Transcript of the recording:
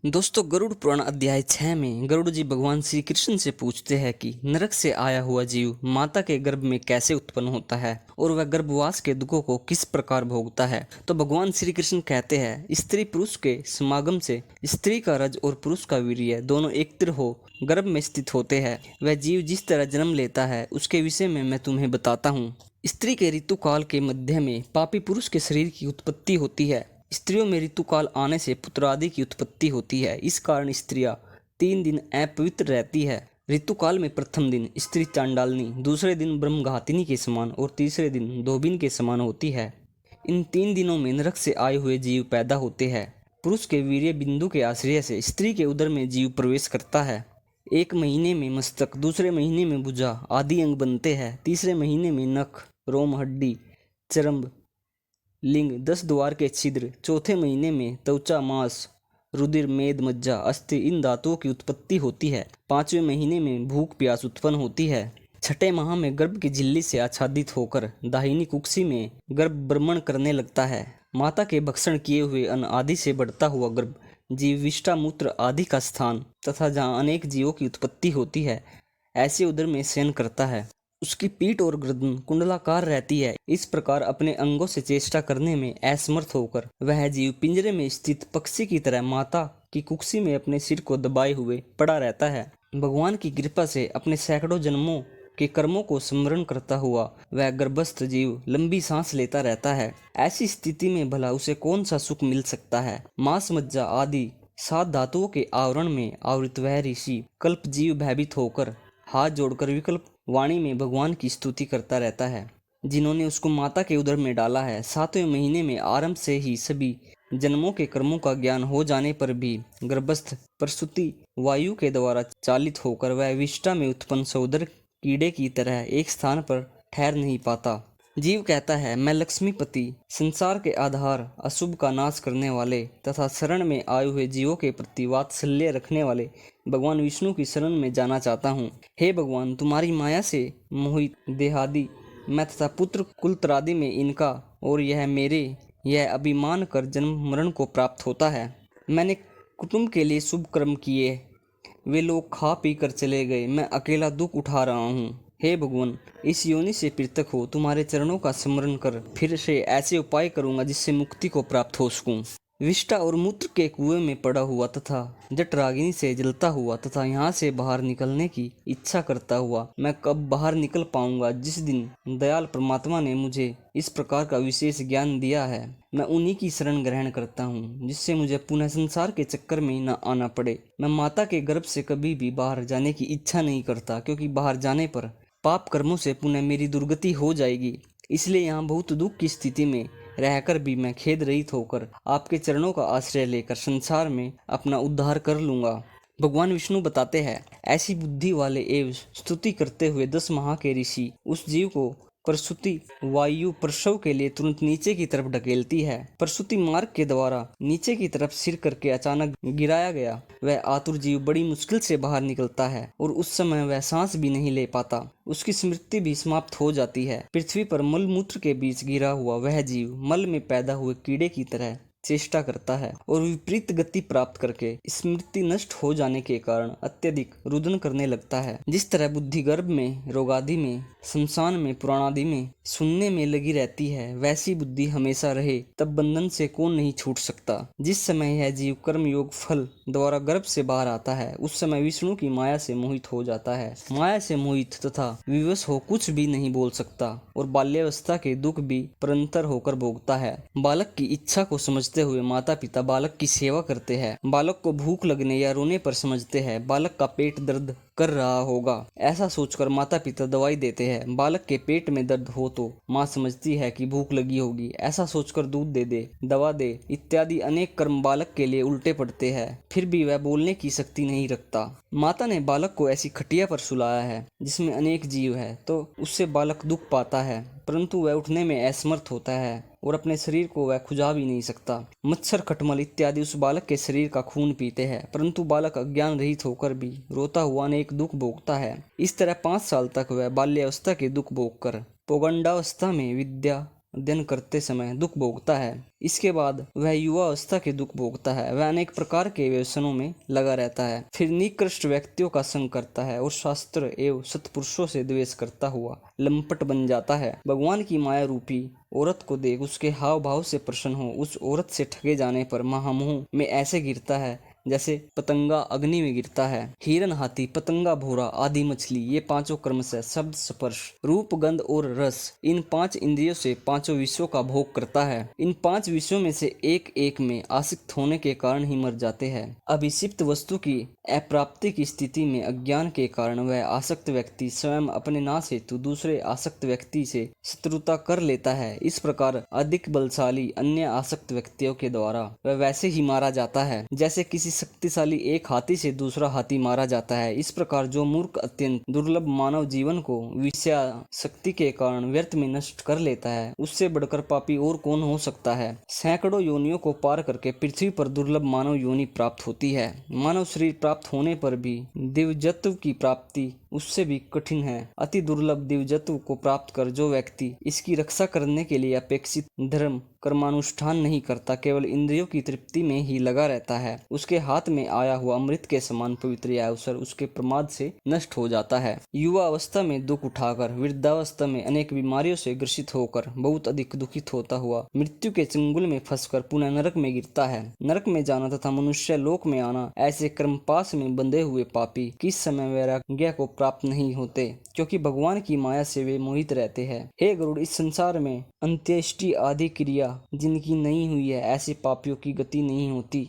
दोस्तों, गरुड़ पुराण अध्याय 6 में गरुड़ जी भगवान श्री कृष्ण से पूछते हैं कि नरक से आया हुआ जीव माता के गर्भ में कैसे उत्पन्न होता है और वह गर्भवास के दुखों को किस प्रकार भोगता है। तो भगवान श्री कृष्ण कहते हैं, स्त्री पुरुष के समागम से स्त्री का रज और पुरुष का वीर्य दोनों एकत्र हो गर्भ में स्थित होते हैं। वह जीव जिस तरह जन्म लेता है उसके विषय में मैं तुम्हें बताता हूँ। स्त्री के ऋतुकाल के मध्य में पापी पुरुष के शरीर की उत्पत्ति होती है। स्त्रियों में ऋतुकाल आने से पुत्रादि की उत्पत्ति होती है। इस कारण स्त्रियां 3 दिन अपवित्र रहती है। ऋतुकाल में प्रथम दिन स्त्री चांडालनी, दूसरे दिन ब्रह्मघातिनी के समान और तीसरे दिन धोबिन के समान होती है। इन 3 दिनों में नरक से आए हुए जीव पैदा होते हैं। पुरुष के वीर्य बिंदु के आश्रय से स्त्री के उदर में जीव प्रवेश करता है। 1 महीने में मस्तक, दूसरे महीने में भुजा आदि अंग बनते हैं। तीसरे महीने में नख, रोम, हड्डी, चर्म, लिंग, 10 द्वार के छिद्र। चौथे महीने में त्वचा, मांस, रुधिर, मेद, मज्जा, अस्थि, इन धातुओं की उत्पत्ति होती है। 5वें महीने में भूख प्यास उत्पन्न होती है। छठे माह में गर्भ की झिल्ली से आच्छादित होकर दाहिनी कुक्षी में गर्भ भ्रमण करने लगता है। माता के भक्षण किए हुए अन्न आदि से बढ़ता हुआ गर्भ जीव विष्टा, मूत्र आदि का स्थान तथा जहाँ अनेक जीवों की उत्पत्ति होती है ऐसे उदर में शयन करता है। उसकी पीठ और गर्दन कुंडलाकार रहती है। इस प्रकार अपने अंगों से चेष्टा करने में असमर्थ होकर वह जीव पिंजरे में स्थित पक्षी की तरह माता की कुक्षी में अपने सिर को दबाए हुए पड़ा रहता है। भगवान की कृपा से अपने सैकड़ों जन्मों के कर्मों को स्मरण करता हुआ वह गर्भस्थ जीव लंबी सांस लेता रहता है। ऐसी स्थिति में भला उसे कौन सा सुख मिल सकता है। मांस, मज्जा आदि 7 धातुओं के आवरण में आवृत वह ऋषि कल्प जीव भयभीत होकर हाथ जोड़कर विकल्प वाणी में भगवान की स्तुति करता रहता है, जिन्होंने उसको माता के उदर में डाला है। 7वें महीने में आरंभ से ही सभी जन्मों के कर्मों का ज्ञान हो जाने पर भी गर्भस्थ प्रसूति वायु के द्वारा चालित होकर वह विष्ठा में उत्पन्न सहोदर कीड़े की तरह एक स्थान पर ठहर नहीं पाता। जीव कहता है, मैं लक्ष्मीपति, संसार के आधार, अशुभ का नाश करने वाले तथा शरण में आए हुए जीवों के प्रति वात्सल्य रखने वाले भगवान विष्णु की शरण में जाना चाहता हूँ। हे भगवान, तुम्हारी माया से मोहित देहादि मैं तथा पुत्र कुलत्रादि में इनका और यह अभिमान कर जन्म मरण को प्राप्त होता है। मैंने कुटुंब के लिए शुभ कर्म किए, वे लोग खा पी कर चले गए, मैं अकेला दुख उठा रहा हूँ। हे भगवान, इस योनि से पृथक हो तुम्हारे चरणों का स्मरण कर फिर से ऐसे उपाय करूंगा जिससे मुक्ति को प्राप्त हो सकूं। विष्ठा और मूत्र के कुएं में पड़ा हुआ तथा जठराग्नि से जलता हुआ तथा यहाँ से बाहर निकलने की इच्छा करता हुआ मैं कब बाहर निकल पाऊंगा। जिस दिन दयाल परमात्मा ने मुझे इस प्रकार का विशेष ज्ञान दिया है, मैं उन्हीं की शरण ग्रहण करता हूँ, जिससे मुझे पुनः संसार के चक्कर में न आना पड़े। मैं माता के गर्भ से कभी भी बाहर जाने की इच्छा नहीं करता, क्योंकि बाहर जाने पर पाप कर्मों से पुनः मेरी दुर्गति हो जाएगी। इसलिए यहाँ बहुत दुख की स्थिति में रहकर भी मैं खेद रहित होकर आपके चरणों का आश्रय लेकर संसार में अपना उद्धार कर लूंगा। भगवान विष्णु बताते हैं, ऐसी बुद्धि वाले एवं स्तुति करते हुए 10 माह के ऋषि उस जीव को प्रसूति वायु प्रसव के लिए तुरंत नीचे की तरफ ढकेलती है। प्रसूति मार्ग के द्वारा नीचे की तरफ सिर करके अचानक गिराया गया वह आतुर जीव बड़ी मुश्किल से बाहर निकलता है और उस समय वह सांस भी नहीं ले पाता। उसकी स्मृति भी समाप्त हो जाती है। पृथ्वी पर मल मूत्र के बीच गिरा हुआ वह जीव मल में पैदा हुए कीड़े की तरह चेष्टा करता है और विपरीत गति प्राप्त करके स्मृति नष्ट हो जाने के कारण अत्यधिक रुदन करने लगता है। जिस तरह बुद्धि गर्भ में, रोगादि में, शमशान में, पुराणादि में सुनने में लगी रहती है, वैसी बुद्धि हमेशा रहे तब बंधन से कौन नहीं छूट सकता। जिस समय यह जीव कर्म योग फल द्वारा गर्भ से बाहर आता है, उस समय विष्णु की माया से मोहित हो जाता है। माया से मोहित तथा विवश हो कुछ भी नहीं बोल सकता और बाल्यावस्था के दुख भी परंतर होकर भोगता है। बालक की इच्छा को समझते हुए माता पिता बालक की सेवा करते हैं। बालक को भूख लगने या रोने पर समझते हैं बालक का पेट दर्द कर रहा होगा, ऐसा सोचकर माता पिता दवाई देते हैं। बालक के पेट में दर्द हो तो माँ समझती है कि भूख लगी होगी, ऐसा सोचकर दूध दे दे, दवा दे इत्यादि अनेक कर्म बालक के लिए उल्टे पड़ते हैं। फिर भी वह बोलने की शक्ति नहीं रखता। माता ने बालक को ऐसी खटिया पर सुलाया है जिसमें अनेक जीव है, तो उससे बालक दुख पाता है, परंतु वह उठने में असमर्थ होता है और अपने शरीर को वह खुजा भी नहीं सकता। मच्छर, खटमल इत्यादि उस बालक के शरीर का खून पीते हैं, परंतु बालक अज्ञान रहित होकर भी रोता हुआ अनेक दुख भोगता है। इस तरह 5 साल तक वह बाल्यावस्था के दुख भोग कर पौगंडावस्था में विद्या अध्ययन करते समय दुख भोगता है। इसके बाद वह युवा अवस्था के दुख भोगता है। वह अनेक प्रकार के व्यसनों में लगा रहता है, फिर निकृष्ट व्यक्तियों का संग करता है और शास्त्र एवं सत्पुरुषों से द्वेष करता हुआ लंपट बन जाता है। भगवान की माया रूपी औरत को देख उसके हाव भाव से प्रसन्न हो उस औरत से ठगे जाने पर महामोह में ऐसे गिरता है जैसे पतंगा अग्नि में गिरता है। हिरन, हाथी, पतंगा, भौरा आदि मछली, ये पांचों क्रमशः शब्द, स्पर्श, रूप, गंध और रस, इन 5 इंद्रियों से पांचों विषयों का भोग करता है। इन 5 विषयों में से एक एक में आसक्त होने के कारण ही मर जाते हैं। अभिषिक्त वस्तु की अप्राप्ति की स्थिति में अज्ञान के कारण वह आसक्त व्यक्ति स्वयं अपने नाश हेतु दूसरे आसक्त व्यक्ति से शत्रुता कर लेता है। इस प्रकार अधिक बलशाली अन्य आसक्त व्यक्तियों के द्वारा वह वैसे ही मारा जाता है जैसे किसी शक्तिशाली एक हाथी से दूसरा हाथी मारा जाता है। इस प्रकार जो मूर्ख अत्यंत दुर्लभ मानव जीवन को विषयासक्ति के कारण व्यर्थ में नष्ट कर लेता है, उससे बढ़कर पापी और कौन हो सकता है। सैकड़ों योनियों को पार करके पृथ्वी पर दुर्लभ मानव योनि प्राप्त होती है। मानव शरीर प्राप्त होने पर भी दिव्यत्व की प्राप्ति उससे भी कठिन है। अति दुर्लभ दिव्यत्व को प्राप्त कर जो व्यक्ति इसकी रक्षा करने के लिए अपेक्षित धर्म कर्मानुष्ठान नहीं करता, केवल इंद्रियों की तृप्ति में ही लगा रहता है, उसके हाथ में आया हुआ अमृत के समान पवित्र यह अवसर उसके प्रमाद से नष्ट हो जाता है। युवा अवस्था में दुख उठाकर वृद्धावस्था में अनेक बीमारियों से ग्रसित होकर बहुत अधिक दुखित होता हुआ मृत्यु के चंगुल में फंसकर पुनः नरक में गिरता है। नरक में जाना तथा मनुष्य लोक में आना ऐसे कर्मपाश में बंधे हुए पापी किस समय वैराग्य को प्राप्त नहीं होते, क्योंकि भगवान की माया से वे मोहित रहते हैं। हे गरुड़, इस संसार में अंत्येष्टि आदि क्रिया जिनकी नहीं हुई है ऐसे पापियों की गति नहीं होती।